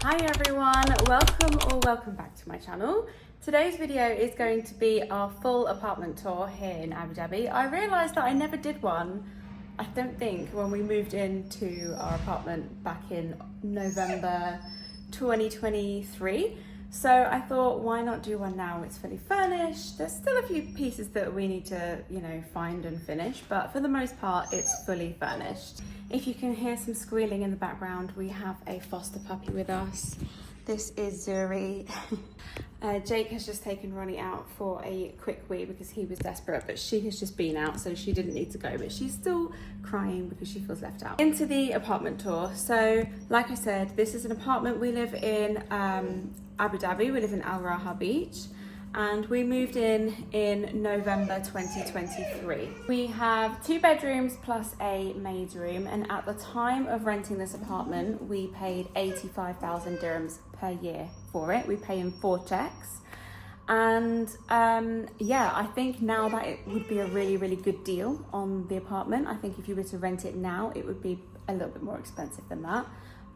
Hi everyone, welcome back to my channel. Today's video is going to be our full apartment tour here in Abu Dhabi. I realised that I never did one, I don't think, when we moved into our apartment back in November 2023. So I thought, why not do one now? It's fully furnished. There's still a few pieces that we need to, find and finish, but for the most part, it's fully furnished. If you can hear some squealing in the background, we have a foster puppy with us. This is Zuri. Jake has just taken Ronnie out for a quick wee because he was desperate, but she has just been out, so she didn't need to go, but she's still crying because she feels left out. Into the apartment tour. So, like I said, this is an apartment. We live in Abu Dhabi. We live in Al Raha Beach, and we moved in November 2023. We have 2 bedrooms plus a maid's room, and at the time of renting this apartment, we paid 85,000 dirhams per year for it. We pay in 4 checks. And I think now that it would be a really, really good deal on the apartment. I think if you were to rent it now, it would be a little bit more expensive than that.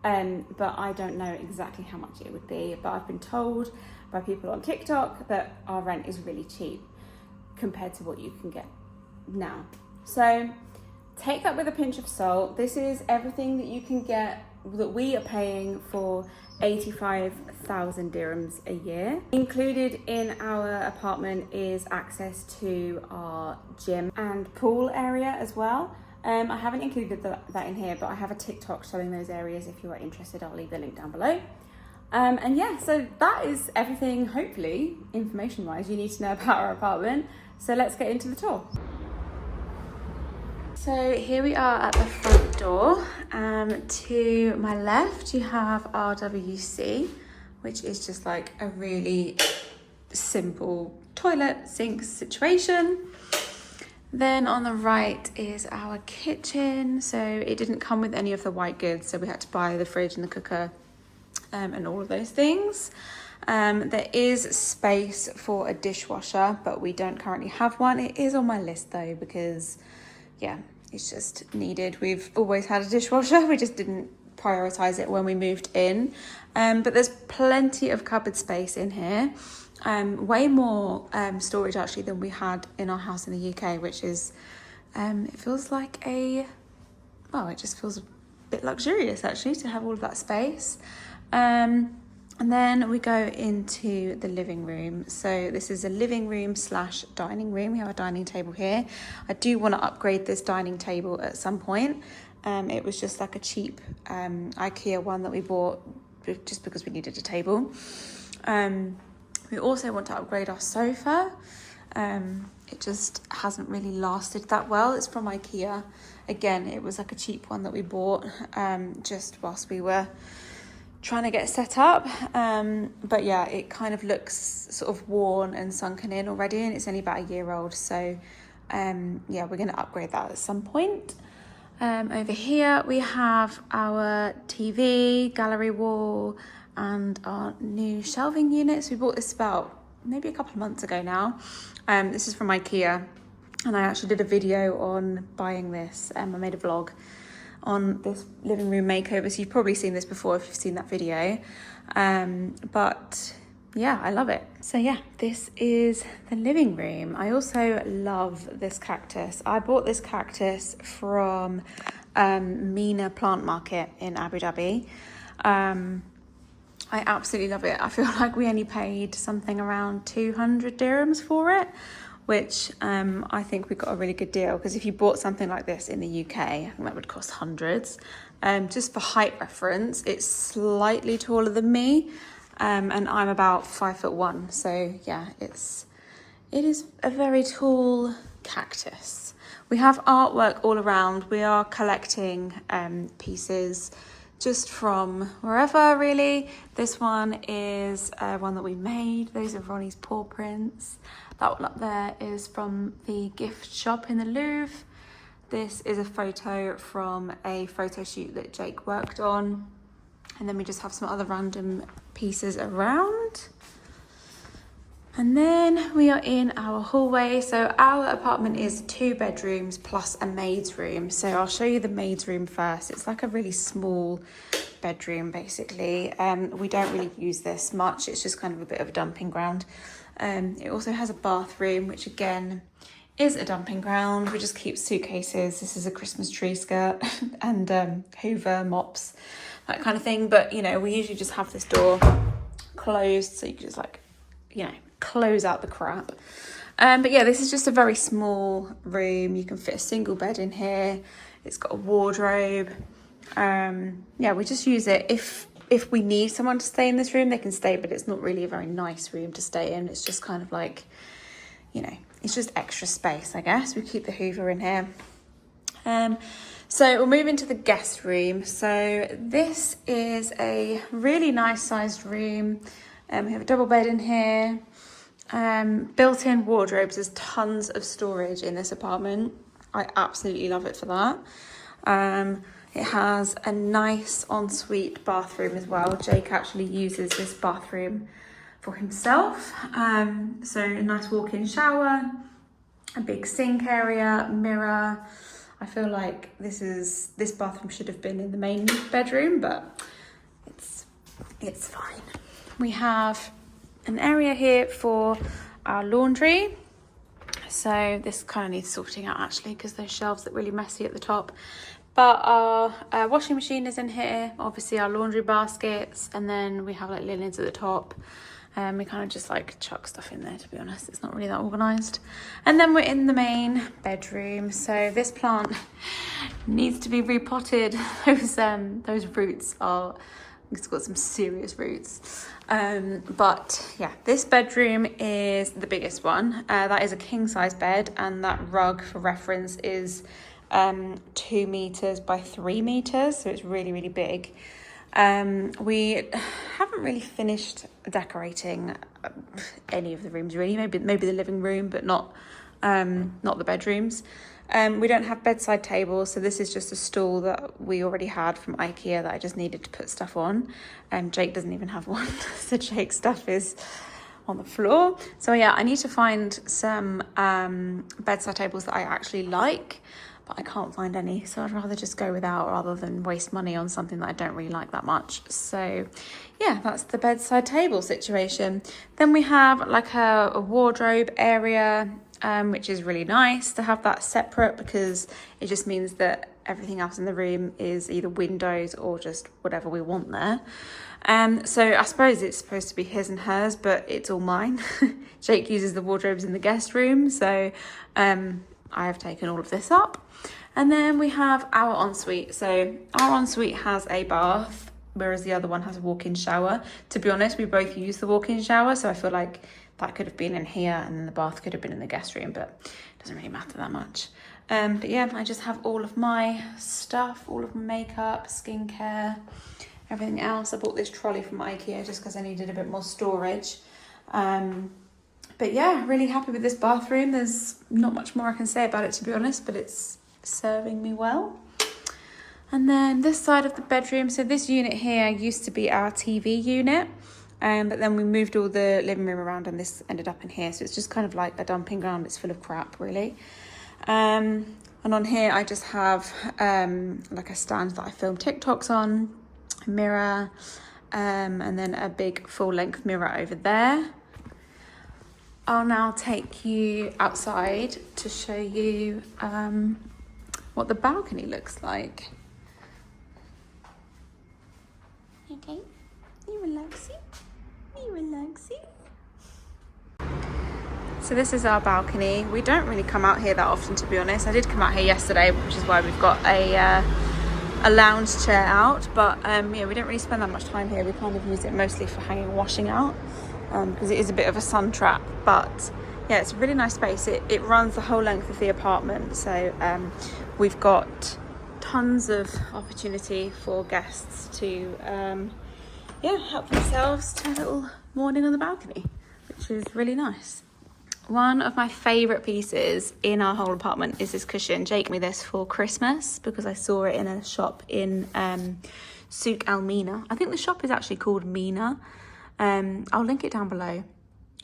But I don't know exactly how much it would be, but I've been told by people on TikTok that our rent is really cheap compared to what you can get now. So take that with a pinch of salt. This is everything that you can get, that we are paying for 85,000 dirhams a year. Included in our apartment is access to our gym and pool area as well. I haven't included that in here, but I have a TikTok showing those areas. If you are interested, I'll leave the link down below. So that is everything, hopefully, information-wise, you need to know about our apartment. So let's get into the tour. So here we are at the front door. To my left, you have RWC, which is just like a really simple toilet sink situation. Then on the right is our kitchen. So it didn't come with any of the white goods, so we had to buy the fridge and the cooker and all of those things. There is space for a dishwasher, but we don't currently have one. It is on my list though, because it's just needed. We've always had a dishwasher, we just didn't prioritize it when we moved in. But there's plenty of cupboard space in here. Way more storage actually than we had in our house in the UK, which is, it feels like it just feels a bit luxurious actually to have all of that space. And then we go into the living room. So this is a living room / dining room. We have a dining table here. I do want to upgrade this dining table at some point. It was just like a cheap IKEA one that we bought just because we needed a table. We also want to upgrade our sofa. It just hasn't really lasted that well. It's from IKEA. Again, it was like a cheap one that we bought just whilst we were trying to get set up. But yeah, it kind of looks sort of worn and sunken in already, and it's only about a year old. So we're going to upgrade that at some point. Over here we have our TV, gallery wall, and our new shelving units. We bought this about maybe a couple of months ago now. This is from IKEA, and I actually did a video on buying this. I made a vlog on this living room makeover, so you've probably seen this before if you've seen that video. But yeah, I love it. So yeah, this is the living room. I also love this cactus. I bought this cactus from Mina Plant Market in Abu Dhabi. I absolutely love it. I feel like we only paid something around 200 dirhams for it, which I think we got a really good deal, because if you bought something like this in the UK, I think that would cost hundreds. Just for height reference, it's slightly taller than me, and I'm about 5'1". So yeah, it is a very tall cactus. We have artwork all around. We are collecting pieces just from wherever, really. This one is one that we made. Those are Ronnie's paw prints. That one up there is from the gift shop in the Louvre. This is a photo from a photo shoot that Jake worked on. And then we just have some other random pieces around. And then we are in our hallway. So our apartment is 2 bedrooms plus a maid's room. So I'll show you the maid's room first. It's like a really small bedroom basically. We don't really use this much. It's just kind of a bit of a dumping ground. It also has a bathroom, which again is a dumping ground. We just keep suitcases. This is a Christmas tree skirt and Hoover, mops, that kind of thing. But, you know, we usually just have this door closed so you can just like, you know, close out the crap. But yeah, this is just a very small room. You can fit a single bed in here. It's got a wardrobe. Yeah, we just use it if we need someone to stay in this room, they can stay, but it's not really a very nice room to stay in. It's just kind of like, you know, it's just extra space, I guess. We keep the Hoover in here. So we'll move into the guest room. So this is a really nice sized room. We have a double bed in here. Built-in wardrobes. There's tons of storage in this apartment. I absolutely love it for that. It has a nice ensuite bathroom as well. Jake actually uses this bathroom for himself. So a nice walk-in shower, a big sink area, mirror. I feel like this bathroom should have been in the main bedroom, but it's fine. We have an area here for our laundry. So this kind of needs sorting out actually, because those shelves look really messy at the top. But our washing machine is in here, obviously our laundry baskets, and then we have like linens at the top. We kind of just like chuck stuff in there, to be honest. It's not really that organised. And then we're in the main bedroom. So this plant needs to be repotted. Those roots are, it's got some serious roots. But yeah, this bedroom is the biggest one. That is a king size bed, and that rug, for reference, is 2 meters by 3 meters, so it's really, really big. We haven't really finished decorating any of the rooms really. Maybe the living room, but not the bedrooms. We don't have bedside tables, so this is just a stool that we already had from IKEA that I just needed to put stuff on. Jake doesn't even have one, so Jake's stuff is on the floor. So yeah, I need to find some bedside tables that I actually like, but I can't find any, so I'd rather just go without rather than waste money on something that I don't really like that much. So yeah, that's the bedside table situation. Then we have like a wardrobe area, which is really nice to have that separate, because it just means that everything else in the room is either windows or just whatever we want there. So I suppose it's supposed to be his and hers, but it's all mine. Jake uses the wardrobes in the guest room, so I have taken all of this up. And then we have our ensuite. So our ensuite has a bath, whereas the other one has a walk-in shower. To be honest, we both use the walk-in shower, so I feel like that could have been in here and then the bath could have been in the guest room, but it doesn't really matter that much. But yeah, I just have all of my stuff, all of my makeup, skincare, everything else. I bought this trolley from IKEA just because I needed a bit more storage. But yeah, really happy with this bathroom. There's not much more I can say about it, to be honest, but it's serving me well. And then this side of the bedroom, so this unit here used to be our TV unit, but then we moved all the living room around and this ended up in here. So it's just kind of like a dumping ground. It's full of crap, really. And on here, I just have like a stand that I film TikToks on, a mirror, and then a big full-length mirror over there. I'll now take you outside to show you what the balcony looks like. Okay, you relaxing? You relaxing? So this is our balcony. We don't really come out here that often, to be honest. I did come out here yesterday, which is why we've got a lounge chair out. But yeah, we don't really spend that much time here. We kind of use it mostly for hanging washing out, because it is a bit of a sun trap. But yeah, it's a really nice space. It runs the whole length of the apartment. So we've got tons of opportunity for guests to help themselves to a little morning on the balcony, which is really nice. One of my favourite pieces in our whole apartment is this cushion. Jake gave me this for Christmas because I saw it in a shop in Souk Al Mina. I think the shop is actually called Mina. I'll link it down below.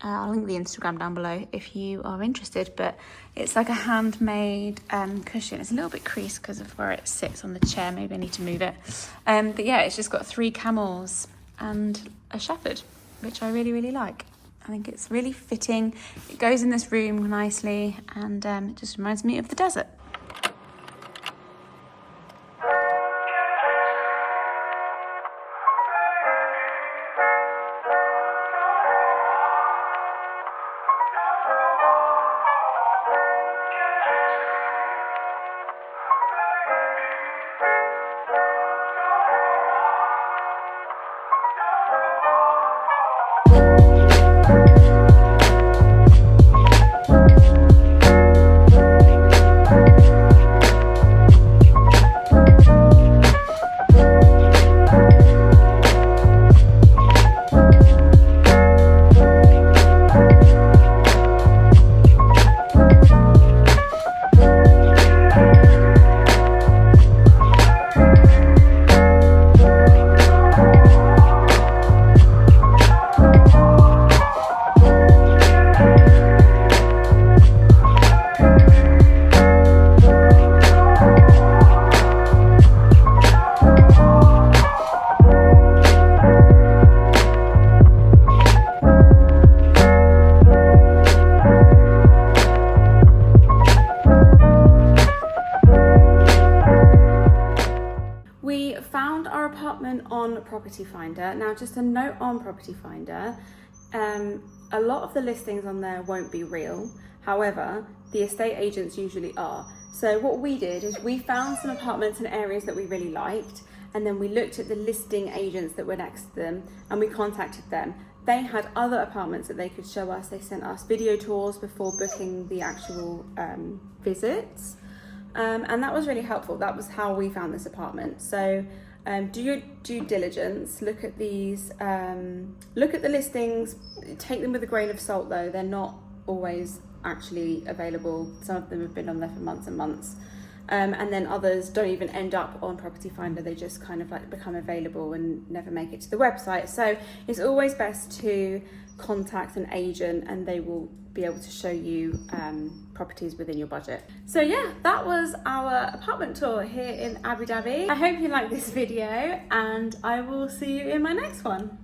I'll link the Instagram down below if you are interested, but it's like a handmade cushion. It's a little bit creased because of where it sits on the chair. Maybe I need to move it. But yeah, it's just got 3 camels and a shepherd, which I really, really like. I think it's really fitting. It goes in this room nicely, and it just reminds me of the desert. On Property Finder. Now, just a note on Property Finder, a lot of the listings on there won't be real. However, the estate agents usually are. So what we did is we found some apartments in areas that we really liked, and then we looked at the listing agents that were next to them and we contacted them. They had other apartments that they could show us. They sent us video tours before booking the actual visits, and that was really helpful. That was how we found this apartment. So do your due diligence, look at these, look at the listings, take them with a grain of salt though. They're not always actually available. Some of them have been on there for months and months, and then others don't even end up on Property Finder. They just kind of like become available and never make it to the website. So it's always best to contact an agent and they will be able to show you properties within your budget. So yeah, that was our apartment tour here in Abu Dhabi. I hope you liked this video and I will see you in my next one.